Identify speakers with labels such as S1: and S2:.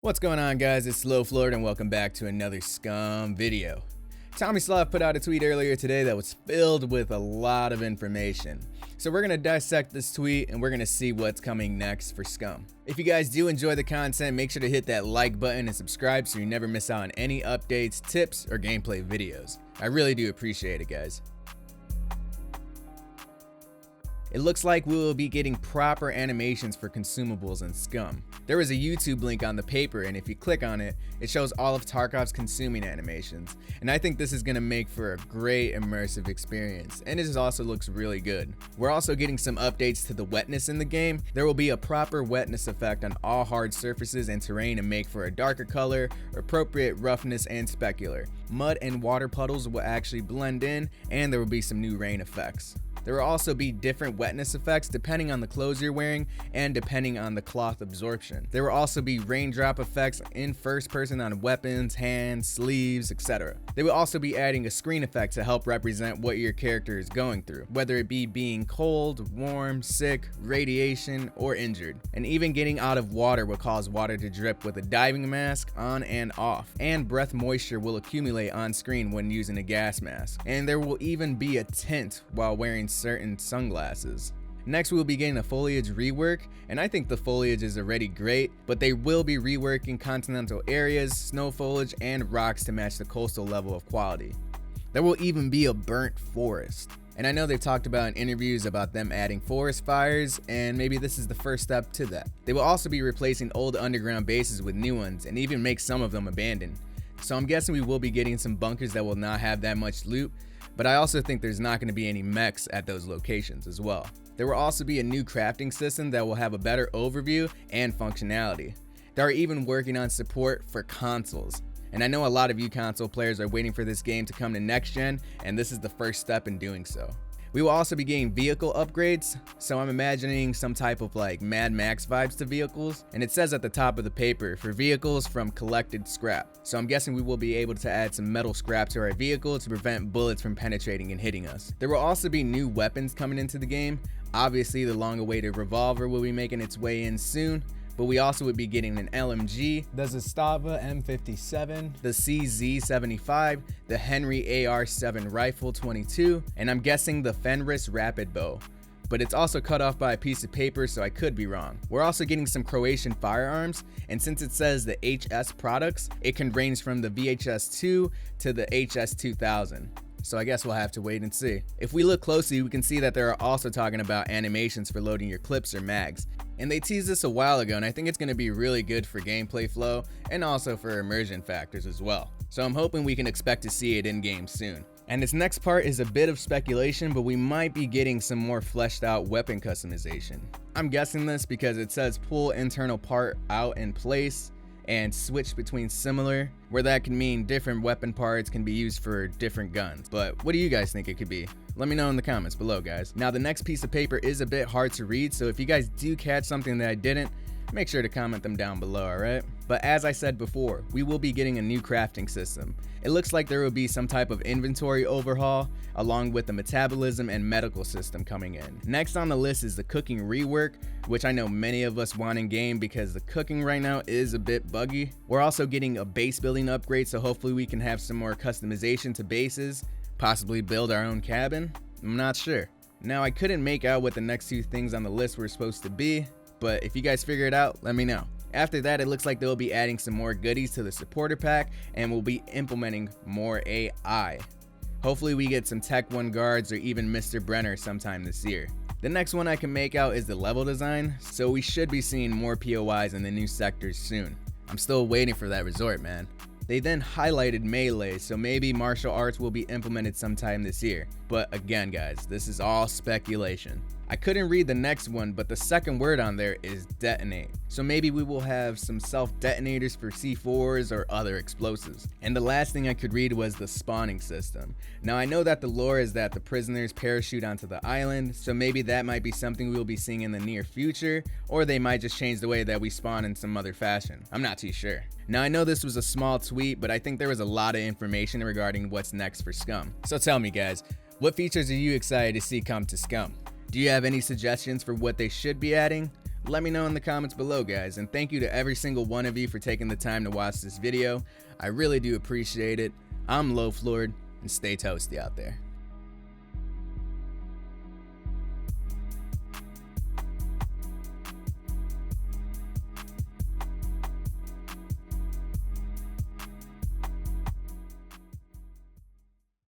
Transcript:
S1: What's going on, guys? It's Loafler and welcome back to another SCUM video. Tomi put out a tweet earlier today that was filled with a lot of information. So we're going to dissect this tweet and we're going to see what's coming next for SCUM. If you guys do enjoy the content, make sure to hit that like button and subscribe so you never miss out on any updates, tips, or gameplay videos. I really do appreciate it, guys. It looks like we will be getting proper animations for consumables in SCUM. There is a YouTube link on the paper, and if you click on it, it shows all of Tarkov's consuming animations. And I think this is going to make for a great immersive experience, and it also looks really good. We're also getting some updates to the wetness in the game. There will be a proper wetness effect on all hard surfaces and terrain to make for a darker color, appropriate roughness, and specular. Mud and water puddles will actually blend in, and there will be some new rain effects. There will also be different wetness effects depending on the clothes you're wearing and depending on the cloth absorption. There will also be raindrop effects in first person on weapons, hands, sleeves, etc. They will also be adding a screen effect to help represent what your character is going through, whether it be being cold, warm, sick, radiation, or injured. And even getting out of water will cause water to drip with a diving mask on and off, and breath moisture will accumulate on screen when using a gas mask. And there will even be a tint while wearing certain sunglasses. Next, we'll be getting a foliage rework, and I think the foliage is already great, but they will be reworking continental areas, snow foliage, and rocks to match the coastal level of quality. There will even be a burnt forest. And I know they've talked about in interviews about them adding forest fires, and maybe this is the first step to that. They will also be replacing old underground bases with new ones, and even make some of them abandoned. So I'm guessing we will be getting some bunkers that will not have that much loot, but I also think there's not going to be any mechs at those locations as well. There will also be a new crafting system that will have a better overview and functionality. They are even working on support for consoles. And I know a lot of you console players are waiting for this game to come to next gen, and this is the first step in doing so. We will also be getting vehicle upgrades, so I'm imagining some type of like Mad Max vibes to vehicles, and it says at the top of the paper, for vehicles from collected scrap. So I'm guessing we will be able to add some metal scrap to our vehicle to prevent bullets from penetrating and hitting us. There will also be new weapons coming into the game. Obviously the long-awaited revolver will be making its way in soon, but we also would be getting an LMG, the Zastava M57, the CZ75, the Henry AR7 Rifle 22, and I'm guessing the Fenris Rapid Bow. But it's also cut off by a piece of paper, so I could be wrong. We're also getting some Croatian firearms, and since it says the HS products, it can range from the VHS-2 to the HS-2000. So I guess we'll have to wait and see. If we look closely, we can see that they're also talking about animations for loading your clips or mags. And they teased this a while ago, and I think it's going to be really good for gameplay flow and also for immersion factors as well. So I'm hoping we can expect to see it in game soon. And this next part is a bit of speculation, but we might be getting some more fleshed out weapon customization. I'm guessing this because it says pull internal part out in place and switch between similar, where that can mean different weapon parts can be used for different guns. But what do you guys think it could be? Let me know in the comments below, guys. Now the next piece of paper is a bit hard to read, so if you guys do catch something that I didn't, make sure to comment them down below, alright? But as I said before, we will be getting a new crafting system. It looks like there will be some type of inventory overhaul, along with the metabolism and medical system coming in. Next on the list is the cooking rework, which I know many of us want in game because the cooking right now is a bit buggy. We're also getting a base building upgrade, so hopefully we can have some more customization to bases, possibly build our own cabin. I'm not sure. Now I couldn't make out what the next two things on the list were supposed to be, but if you guys figure it out, let me know. After that, it looks like they'll be adding some more goodies to the supporter pack and we'll be implementing more AI. Hopefully we get some Tech 1 guards or even Mr. Brenner sometime this year. The next one I can make out is the level design, so we should be seeing more POIs in the new sectors soon. I'm still waiting for that resort, man. They then highlighted melee, so maybe martial arts will be implemented sometime this year. But again, guys, this is all speculation. I couldn't read the next one, but the second word on there is detonate. So maybe we will have some self-detonators for C4s or other explosives. And the last thing I could read was the spawning system. Now I know that the lore is that the prisoners parachute onto the island, so maybe that might be something we'll be seeing in the near future, or they might just change the way that we spawn in some other fashion. I'm not too sure. Now I know this was a small tweet, but I think there was a lot of information regarding what's next for SCUM. So tell me, guys, what features are you excited to see come to SCUM? Do you have any suggestions for what they should be adding? Let me know in the comments below, guys, and thank you to every single one of you for taking the time to watch this video. I really do appreciate it. I'm Loafler, and stay toasty out there.